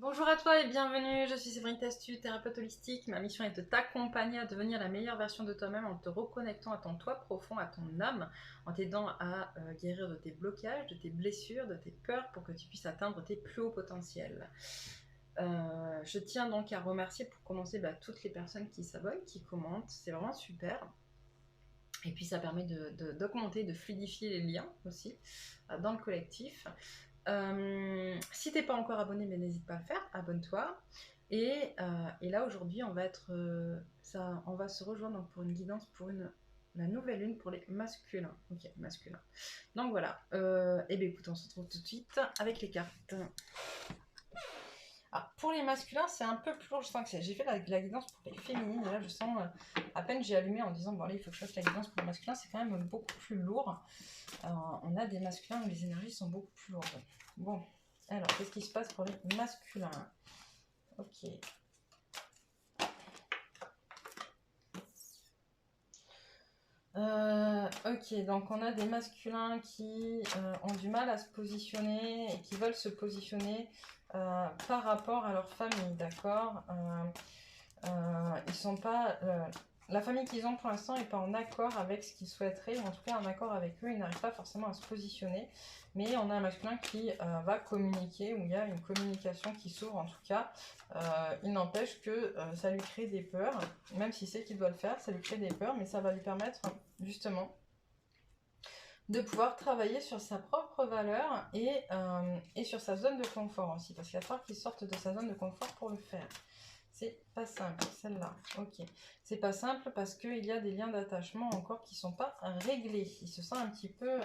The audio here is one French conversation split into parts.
Bonjour à toi et bienvenue, je suis Séverine Testu, thérapeute holistique. Ma mission est de t'accompagner à devenir la meilleure version de toi-même en te reconnectant à ton toi profond, à ton âme, en t'aidant à guérir de tes blocages, de tes blessures, de tes peurs pour que tu puisses atteindre tes plus hauts potentiels. Je tiens donc à remercier pour commencer toutes les personnes qui s'abonnent, qui commentent, c'est vraiment super. Et puis ça permet d'augmenter, de fluidifier les liens aussi dans le collectif. Si t'es pas encore abonné, mais n'hésite pas à le faire, abonne-toi. Et là aujourd'hui, on va se rejoindre donc pour une guidance pour la nouvelle lune pour les masculins. Ok, masculins. Donc voilà. Et bien écoute, on se retrouve tout de suite avec les cartes. Ah, pour les masculins, c'est un peu plus lourd. Je sens que j'ai fait la guidance pour les féminines. Et là, je sens à peine j'ai allumé en disant bon allez, il faut que je fasse la guidance pour les masculins. C'est quand même beaucoup plus lourd. On a des masculins où les énergies sont beaucoup plus lourdes. Bon, alors qu'est-ce qui se passe pour les masculins? Ok. Ok, donc on a des masculins qui ont du mal à se positionner et qui veulent se positionner par rapport à leur famille, d'accord. Ils sont pas... la famille qu'ils ont pour l'instant n'est pas en accord avec ce qu'ils souhaiteraient, ou en tout cas en accord avec eux, ils n'arrivent pas forcément à se positionner. Mais on a un masculin qui va communiquer, où il y a une communication qui s'ouvre en tout cas. Il n'empêche que ça lui crée des peurs, même si c'est qu'il doit le faire, ça lui crée des peurs, mais ça va lui permettre justement de pouvoir travailler sur sa propre valeur et sur sa zone de confort aussi, parce qu'il va falloir qu'il sorte de sa zone de confort pour le faire. C'est pas simple, celle-là. Ok. C'est pas simple parce qu'il y a des liens d'attachement encore qui sont pas réglés. Il se sent un petit peu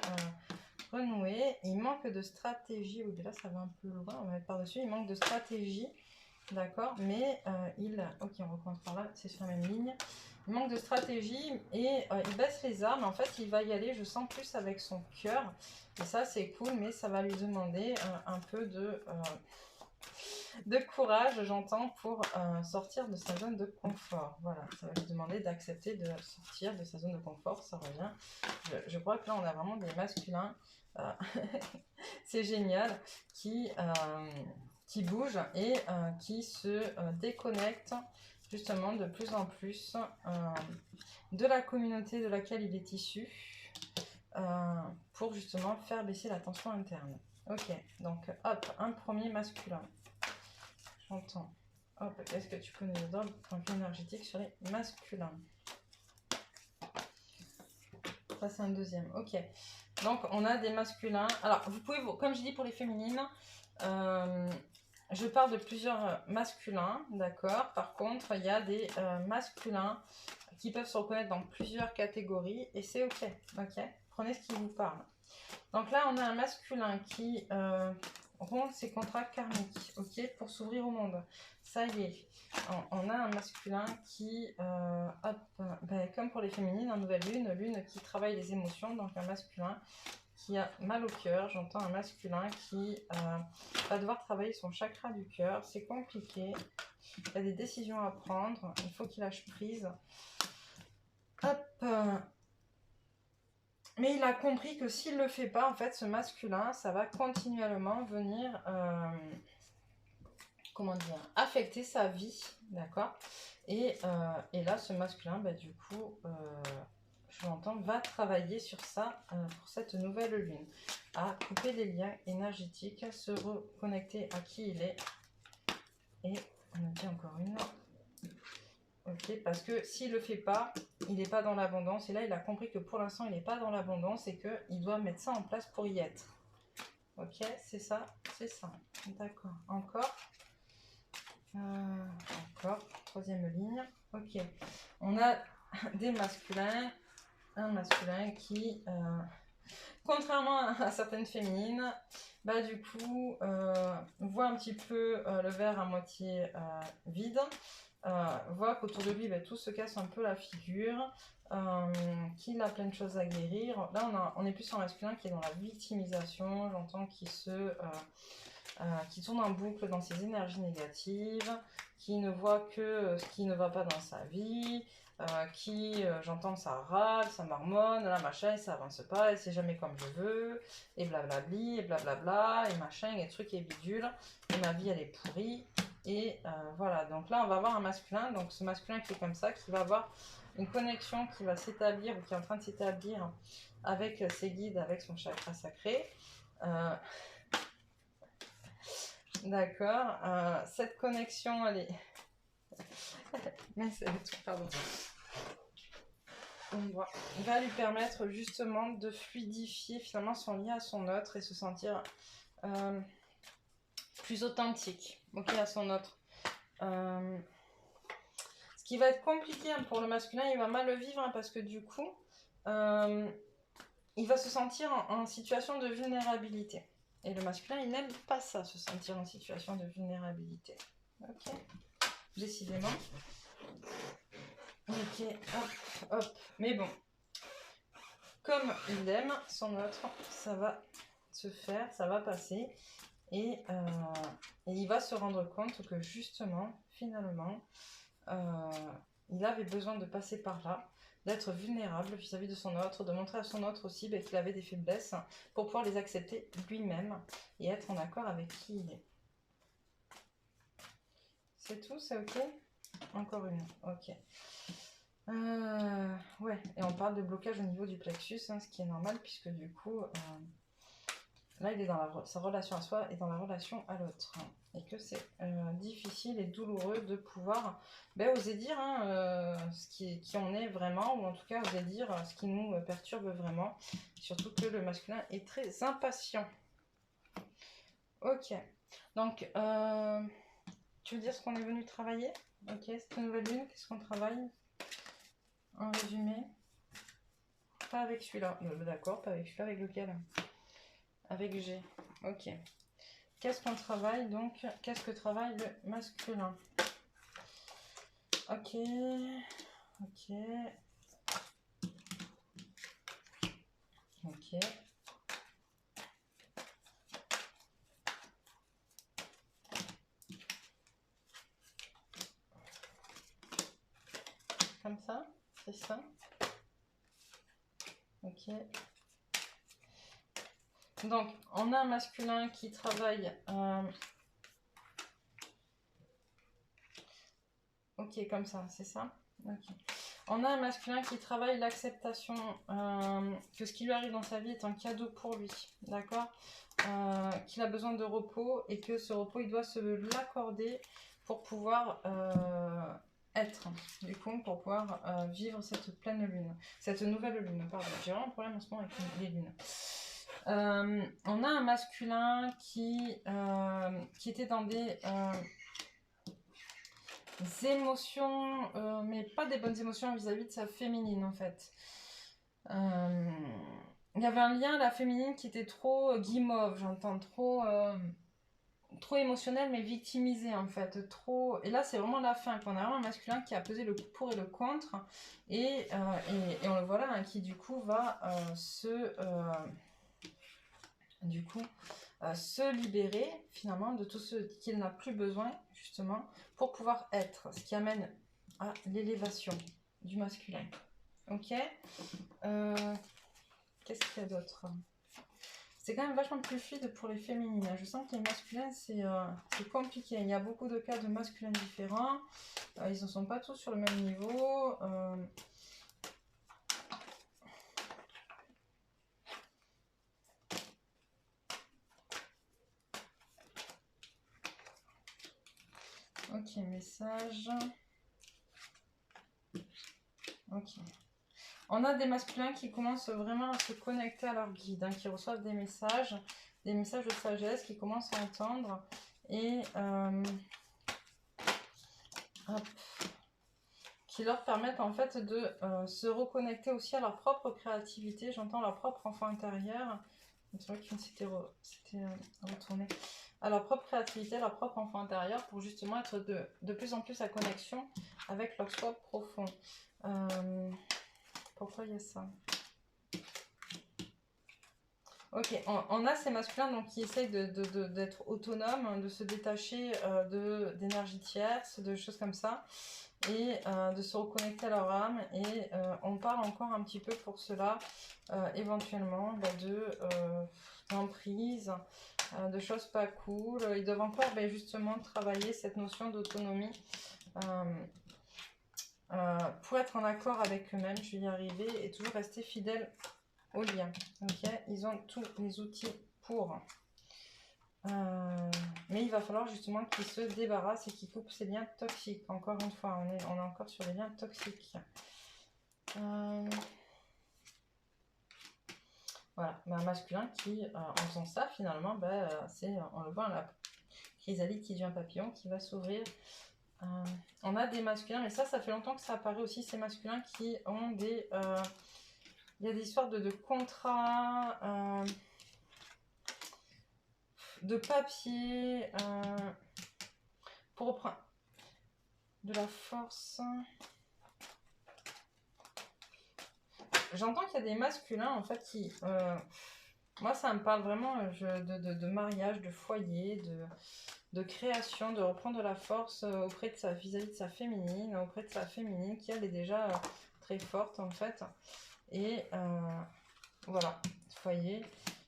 renoué. Il manque de stratégie. Oui, là, ça va un peu loin. On va mettre par-dessus. Il manque de stratégie. D'accord. Mais ok, on recommence par là. C'est sur la même ligne. Il manque de stratégie et il baisse les armes. En fait, il va y aller, je sens, plus avec son cœur. Et ça, c'est cool, mais ça va lui demander un peu de courage, j'entends, pour sortir de sa zone de confort. Voilà, ça va lui demander d'accepter de sortir de sa zone de confort, ça revient. Je crois que là, on a vraiment des masculins, c'est génial, qui bougent et qui se déconnectent justement de plus en plus de la communauté de laquelle il est issu pour justement faire baisser la tension interne. Ok, donc hop, un premier masculin. J'entends. Hop, est-ce que tu peux nous donner le point énergétique sur les masculins? Ça, c'est un deuxième. Ok. Donc, on a des masculins. Alors, vous pouvez, comme je dis pour les féminines, je parle de plusieurs masculins, d'accord. Par contre, il y a des masculins qui peuvent se reconnaître dans plusieurs catégories et c'est ok. Ok. Prenez ce qui vous parle. Donc là, on a un masculin qui rompt ses contrats karmiques, ok, pour s'ouvrir au monde. Ça y est, on a un masculin qui, comme pour les féminines, en nouvelle lune, lune qui travaille les émotions, donc un masculin qui a mal au cœur. J'entends un masculin qui va devoir travailler son chakra du cœur. C'est compliqué, il y a des décisions à prendre, il faut qu'il lâche prise. Hop. Mais il a compris que s'il ne le fait pas, en fait, ce masculin, ça va continuellement venir, comment dire, affecter sa vie, d'accord. Et là, ce masculin, du coup, je l'entends, va travailler sur ça pour cette nouvelle lune, à couper les liens énergétiques, se reconnecter à qui il est. Et on a dit encore une. Ok, parce que s'il ne le fait pas, il n'est pas dans l'abondance. Et là, il a compris que pour l'instant, il n'est pas dans l'abondance et qu'il doit mettre ça en place pour y être. Ok, c'est ça, c'est ça. D'accord. Encore. Encore. Troisième ligne. Ok. On a des masculins. Un masculin qui, contrairement à certaines féminines, du coup, voit un petit peu le verre à moitié vide. Voit qu'autour de lui, tout se casse un peu la figure, qu'il a plein de choses à guérir. Là, on est plus en masculin qui est dans la victimisation, j'entends qui tourne en boucle dans ses énergies négatives, qui ne voit que ce qui ne va pas dans sa vie, j'entends, ça râle, ça marmonne, là, machin, et ça avance pas, et c'est jamais comme je veux, et blablabli, et blablabla, et machin, et trucs et bidules, et ma vie, elle est pourrie, et voilà. Donc là, on va avoir un masculin, donc ce masculin qui est comme ça, qui va avoir une connexion qui va s'établir, ou qui est en train de s'établir avec ses guides, avec son chakra sacré. D'accord. Cette connexion, elle est... Mais c'est tout, pardon. On va lui permettre justement de fluidifier finalement son lien à son autre et se sentir plus authentique, ok, à son autre. Ce qui va être compliqué hein, pour le masculin, il va mal le vivre hein, parce que du coup, il va se sentir en situation de vulnérabilité. Et le masculin, il n'aime pas ça, se sentir en situation de vulnérabilité. Ok, décidément. Ok, hop, hop. Mais bon, comme il aime son autre, ça va se faire, ça va passer. Et il va se rendre compte que justement, finalement, il avait besoin de passer par là, d'être vulnérable vis-à-vis de son autre, de montrer à son autre aussi qu'il avait des faiblesses pour pouvoir les accepter lui-même et être en accord avec qui il est. C'est tout, c'est ok? Encore une, ok. Ouais, et on parle de blocage au niveau du plexus, hein, ce qui est normal puisque du coup, là il est dans sa relation à soi et dans la relation à l'autre. Hein, et que c'est difficile et douloureux de pouvoir oser dire hein, qui on est vraiment, ou en tout cas oser dire ce qui nous perturbe vraiment. Surtout que le masculin est très impatient. Ok, donc tu veux dire ce qu'on est venu travailler? Ok, cette nouvelle lune, qu'est-ce qu'on travaille? En résumé, pas avec celui-là. D'accord, pas avec celui-là, avec lequel? Avec G. Ok. Qu'est-ce qu'on travaille donc? Qu'est-ce que travaille le masculin? Ok. Ok. Ok. Comme ça? C'est ça? Ok. Donc, on a un masculin qui travaille... Ok, comme ça, c'est ça? Ok. On a un masculin qui travaille l'acceptation que ce qui lui arrive dans sa vie est un cadeau pour lui, d'accord? Qu'il a besoin de repos et que ce repos, il doit se l'accorder pour pouvoir être, du coup, pour pouvoir vivre cette pleine lune, cette nouvelle lune, pardon. J'ai vraiment un problème en ce moment avec les lunes. On a un masculin qui était dans des émotions, mais pas des bonnes émotions vis-à-vis de sa féminine en fait. Il y avait un lien à la féminine qui était trop guimauve, j'entends, trop émotionnel mais victimisé en fait, trop. Et là c'est vraiment la fin, qu'on a vraiment un masculin qui a pesé le pour et le contre et on le voit là hein, qui du coup va se libérer finalement de tout ce qu'il n'a plus besoin justement pour pouvoir être, ce qui amène à l'élévation du masculin. Ok. Qu'est-ce qu'il y a d'autre? C'est quand même vachement plus fluide pour les féminines. Je sens que les masculins, c'est compliqué. Il y a beaucoup de cas de masculins différents. Ils ne sont pas tous sur le même niveau. Ok, message. Ok. On a des masculins qui commencent vraiment à se connecter à leur guide, hein, qui reçoivent des messages de sagesse, qui commencent à entendre et qui leur permettent en fait de se reconnecter aussi à leur propre créativité. J'entends leur propre enfant intérieur. C'est vrai qu'il s'était retourné à leur propre créativité, à leur propre enfant intérieur pour justement être de plus en plus à connexion avec leur soi profond. Pourquoi il y a ça? Ok, on a ces masculins donc, qui essayent d'être autonomes, de se détacher d'énergie tierce, de choses comme ça, et de se reconnecter à leur âme. Et on parle encore un petit peu pour cela, éventuellement, d'emprise, de choses pas cool. Ils doivent encore justement travailler cette notion d'autonomie pour être en accord avec eux-mêmes, je vais y arriver, et toujours rester fidèle au lien. Ok, ils ont tous les outils pour. Mais il va falloir justement qu'ils se débarrassent et qu'ils coupent ces liens toxiques. Encore une fois, on est encore sur les liens toxiques. Voilà, un masculin qui, en faisant ça, finalement, on le voit, la chrysalide qui devient papillon, qui va s'ouvrir. On a des masculins, mais ça fait longtemps que ça apparaît aussi, ces masculins qui ont des... il y a des histoires de contrats, de papier, pour reprendre de la force. J'entends qu'il y a des masculins, en fait, qui... moi, ça me parle vraiment de mariage, de foyer, de création, de reprendre de la force auprès de sa vis-à-vis de sa féminine, auprès de sa féminine, qui elle est déjà très forte, en fait. Et voilà, foyer.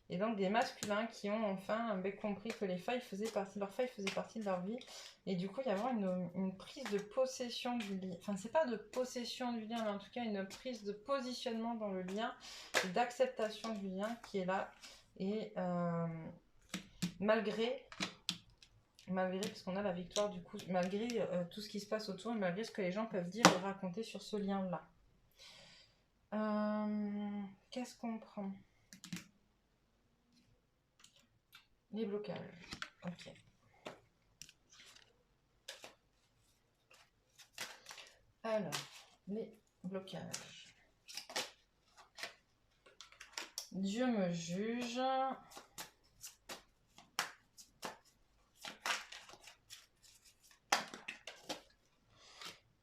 Et donc des masculins qui ont enfin compris que leurs failles faisaient partie de leur vie. Et du coup, il y a vraiment une prise de possession du lien. Enfin, c'est pas de possession du lien, mais en tout cas une prise de positionnement dans le lien, d'acceptation du lien qui est là. Et malgré, parce qu'on a la victoire du coup, malgré tout ce qui se passe autour, et malgré ce que les gens peuvent dire et raconter sur ce lien-là. Qu'est-ce qu'on prend? Les blocages. Ok. Alors, les blocages. Dieu me juge.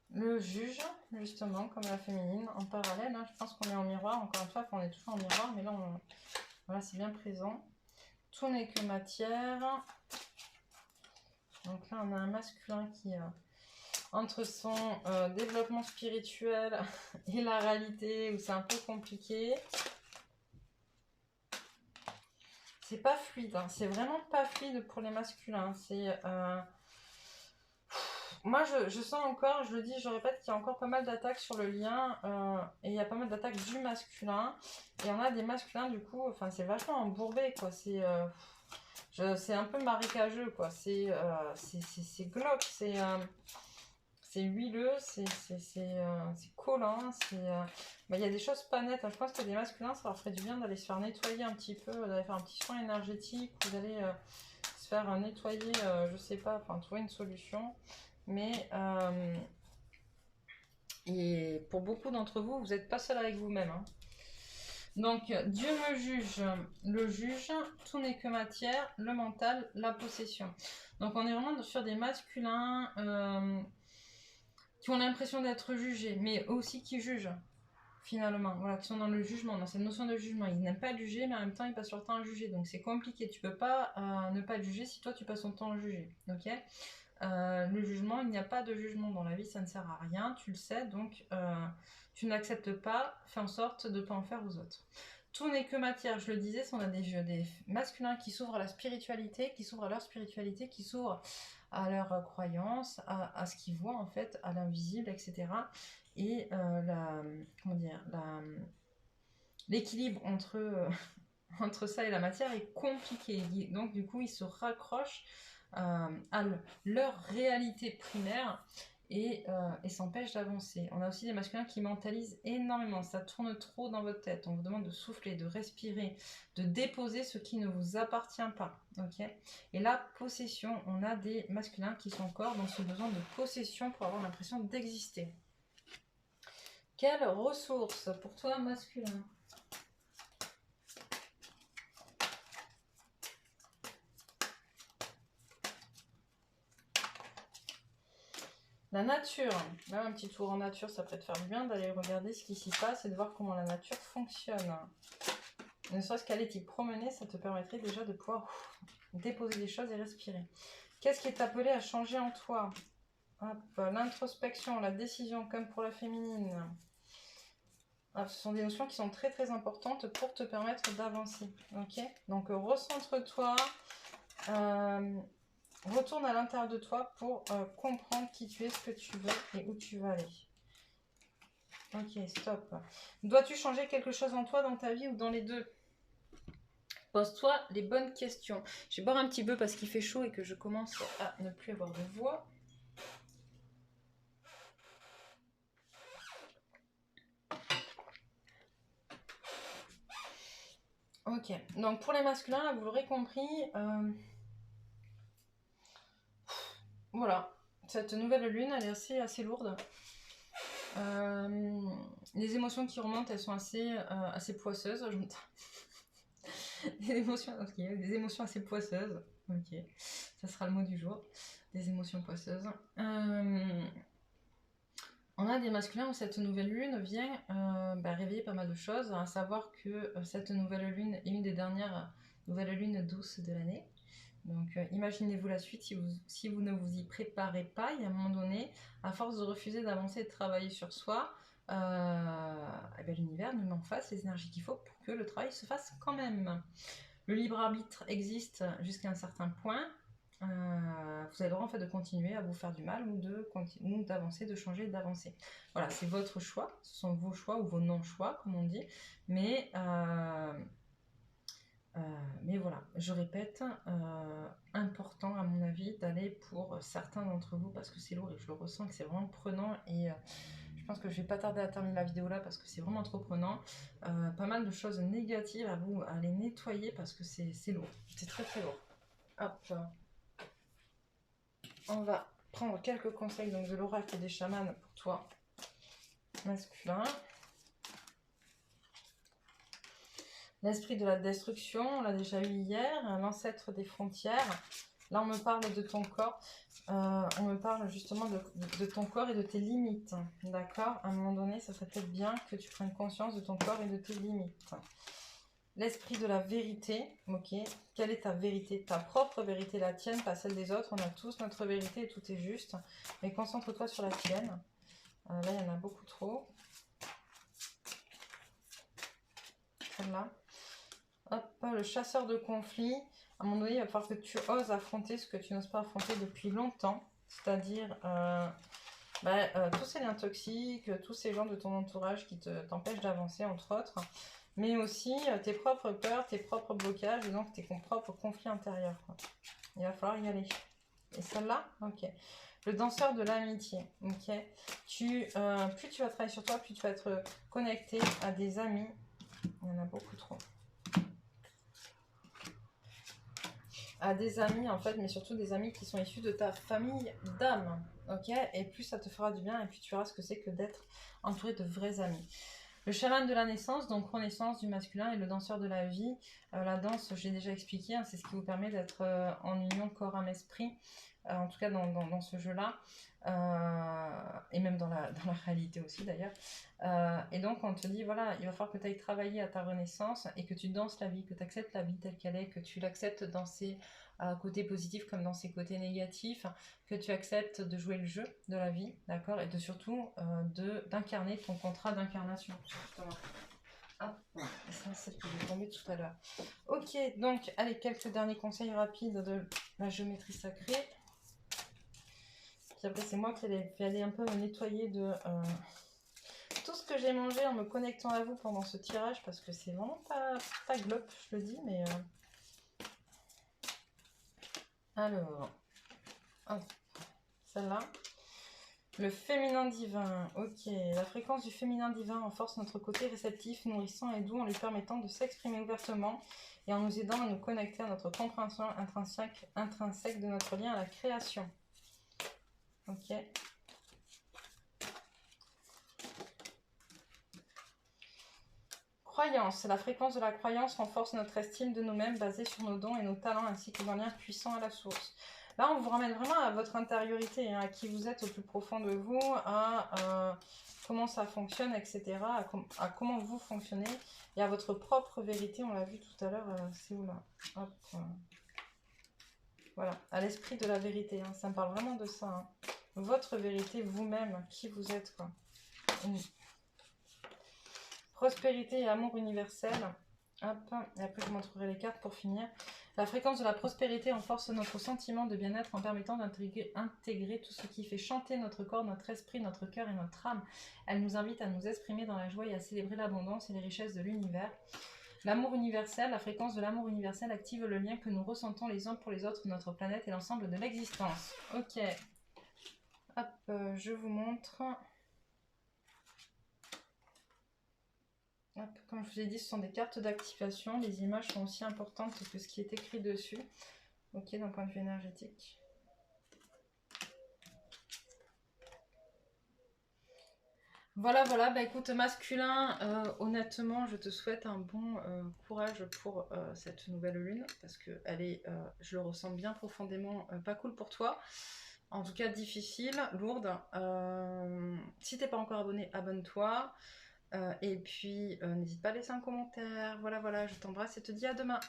Le juge, justement, comme la féminine, en parallèle. Hein, je pense qu'on est en miroir, encore une fois, on est toujours en miroir, mais là, voilà, c'est bien présent. Tout n'est que matière. Donc là, on a un masculin qui, entre son développement spirituel et la réalité, où c'est un peu compliqué. C'est pas fluide, hein. C'est vraiment pas fluide pour les masculins. C'est... Moi, je sens encore, je le dis, je répète, qu'il y a encore pas mal d'attaques sur le lien, et il y a pas mal d'attaques du masculin. Et on a des masculins, du coup, enfin, c'est vachement embourbé, quoi. C'est un peu marécageux, quoi. C'est glauque, c'est huileux, c'est collant, il y a des choses pas nettes. Je pense que des masculins, ça leur ferait du bien d'aller se faire nettoyer un petit peu, d'aller faire un petit soin énergétique, ou d'aller se faire nettoyer, je sais pas, enfin, trouver une solution. Mais et pour beaucoup d'entre vous, vous n'êtes pas seul avec vous-même. Hein. Donc, Dieu me juge, le juge, tout n'est que matière, le mental, la possession. Donc, on est vraiment sur des masculins qui ont l'impression d'être jugés, mais aussi qui jugent, finalement. Voilà, qui sont dans le jugement, dans cette notion de jugement. Ils n'aiment pas juger, mais en même temps, ils passent leur temps à juger. Donc, c'est compliqué. Tu peux pas ne pas juger si toi, tu passes ton temps à juger. Ok ? Le jugement, il n'y a pas de jugement dans la vie, ça ne sert à rien, tu le sais, donc tu n'acceptes pas, fais en sorte de ne pas en faire aux autres. Tout n'est que matière, je le disais, on a des masculins qui s'ouvrent à la spiritualité, qui s'ouvrent à leur spiritualité, qui s'ouvrent à leurs croyances, à ce qu'ils voient en fait, à l'invisible, etc. Et l'équilibre entre ça et la matière est compliqué. Donc du coup, ils se raccrochent à leur réalité primaire et s'empêchent d'avancer. On a aussi des masculins qui mentalisent énormément, ça tourne trop dans votre tête. On vous demande de souffler, de respirer, de déposer ce qui ne vous appartient pas. Okay, et la possession, on a des masculins qui sont encore dans ce besoin de possession pour avoir l'impression d'exister. Quelle ressource pour toi masculin? La nature, même un petit tour en nature, ça peut te faire du bien d'aller regarder ce qui s'y passe et de voir comment la nature fonctionne. Ne serait-ce qu'aller t'y promener, ça te permettrait déjà de pouvoir déposer des choses et respirer. Qu'est-ce qui est appelé à changer en toi? L'introspection, la décision, comme pour la féminine. Ce sont des notions qui sont très très importantes pour te permettre d'avancer. Ok? Donc recentre-toi, retourne à l'intérieur de toi pour comprendre qui tu es, ce que tu veux et où tu vas aller. Ok, stop. Dois-tu changer quelque chose en toi, dans ta vie ou dans les deux? Pose-toi les bonnes questions. Je vais boire un petit peu parce qu'il fait chaud et que je commence à ne plus avoir de voix. Ok, donc pour les masculins, là, vous l'aurez compris, voilà, cette nouvelle lune, elle est assez lourde. Les émotions qui remontent, elles sont assez poisseuses. Des émotions assez poisseuses. Ok, ça sera le mot du jour. Des émotions poisseuses. On a des masculins où cette nouvelle lune vient réveiller pas mal de choses, à savoir que cette nouvelle lune est une des dernières nouvelles lunes douces de l'année. Donc imaginez-vous la suite, si vous ne vous y préparez pas, il y a un moment donné, à force de refuser d'avancer et de travailler sur soi, l'univers nous met en face les énergies qu'il faut pour que le travail se fasse quand même. Le libre arbitre existe jusqu'à un certain point. Vous avez le droit en fait de continuer à vous faire du mal ou d'avancer, de changer, d'avancer. Voilà, c'est votre choix, ce sont vos choix ou vos non-choix comme on dit, mais voilà, je répète, important à mon avis d'aller pour certains d'entre vous parce que c'est lourd et je le ressens que c'est vraiment prenant et je pense que je vais pas tarder à terminer la vidéo là parce que c'est vraiment trop prenant. Pas mal de choses négatives à les nettoyer parce que c'est lourd, c'est très très lourd. Hop. On va prendre quelques conseils donc, de l'oracle et des chamans pour toi, masculin. L'esprit de la destruction, on l'a déjà eu hier. L'ancêtre des frontières. Là, on me parle de ton corps. On me parle justement de ton corps et de tes limites. D'accord? À un moment donné, ça serait peut-être bien que tu prennes conscience de ton corps et de tes limites. L'esprit de la vérité, ok. Quelle est ta vérité? Ta propre vérité, la tienne, pas celle des autres. On a tous notre vérité et tout est juste. Mais concentre-toi sur la tienne. Là, il y en a beaucoup trop. Celle-là. Hop, le chasseur de conflits. À un moment donné, il va falloir que tu oses affronter ce que tu n'oses pas affronter depuis longtemps. C'est-à-dire tous ces liens toxiques, tous ces gens de ton entourage qui t'empêchent d'avancer, entre autres. Mais aussi tes propres peurs, tes propres blocages et donc tes propres conflits intérieurs. Quoi. Il va falloir y aller. Et celle-là, ok. Le danseur de l'amitié, ok. Plus tu vas travailler sur toi, plus tu vas être connecté à des amis. Il y en a beaucoup trop. À des amis en fait, mais surtout des amis qui sont issus de ta famille d'âme, ok. Et plus ça te fera du bien et plus tu verras ce que c'est que d'être entouré de vrais amis. Le chaman de la naissance, donc renaissance du masculin et le danseur de la vie. La danse, j'ai déjà expliqué, hein, c'est ce qui vous permet d'être en union corps, âme, esprit, en tout cas dans ce jeu-là, et même dans la réalité aussi d'ailleurs. Et donc on te dit, voilà, il va falloir que tu ailles travailler à ta renaissance et que tu danses la vie, que tu acceptes la vie telle qu'elle est, que tu l'acceptes dans ses côtés positifs comme dans ses côtés négatifs, que tu acceptes de jouer le jeu de la vie, d'accord, et surtout d'incarner ton contrat d'incarnation. Ah, c'est celle que j'ai tombée tout à l'heure. Ok, donc, allez, quelques derniers conseils rapides de la géométrie sacrée. Puis après, c'est moi qui vais aller un peu me nettoyer de tout ce que j'ai mangé en me connectant à vous pendant ce tirage, parce que c'est vraiment pas glop, je le dis, mais... Alors, celle-là. Le féminin divin, ok. La fréquence du féminin divin renforce notre côté réceptif, nourrissant et doux en lui permettant de s'exprimer ouvertement et en nous aidant à nous connecter à notre compréhension intrinsèque de notre lien à la création. Ok. Croyance. La fréquence de la croyance renforce notre estime de nous-mêmes basée sur nos dons et nos talents ainsi que nos liens puissants à la source. Là, on vous ramène vraiment à votre intériorité, hein, à qui vous êtes au plus profond de vous, à comment ça fonctionne, etc. À comment vous fonctionnez et à votre propre vérité. On l'a vu tout à l'heure, c'est où là? Hop, voilà, à l'esprit de la vérité. Hein. Ça me parle vraiment de ça. Hein. Votre vérité, vous-même, qui vous êtes, quoi. Prospérité et amour universel. Hop, et après je vous montrerai les cartes pour finir. La fréquence de la prospérité renforce notre sentiment de bien-être en permettant d'intégrer tout ce qui fait chanter notre corps, notre esprit, notre cœur et notre âme. Elle nous invite à nous exprimer dans la joie et à célébrer l'abondance et les richesses de l'univers. L'amour universel, la fréquence de l'amour universel active le lien que nous ressentons les uns pour les autres, notre planète et l'ensemble de l'existence. Ok. Hop, je vous montre. Hop, comme je vous ai dit, ce sont des cartes d'activation. Les images sont aussi importantes que ce qui est écrit dessus. Ok, d'un point de vue énergétique. Voilà, voilà. Bah écoute, masculin, honnêtement, je te souhaite un bon courage pour cette nouvelle lune. Parce que elle est, je le ressens bien profondément, pas cool pour toi. En tout cas, difficile, lourde. Si t'es pas encore abonné, abonne-toi. Et puis, n'hésite pas à laisser un commentaire. Voilà, voilà, je t'embrasse et te dis à demain.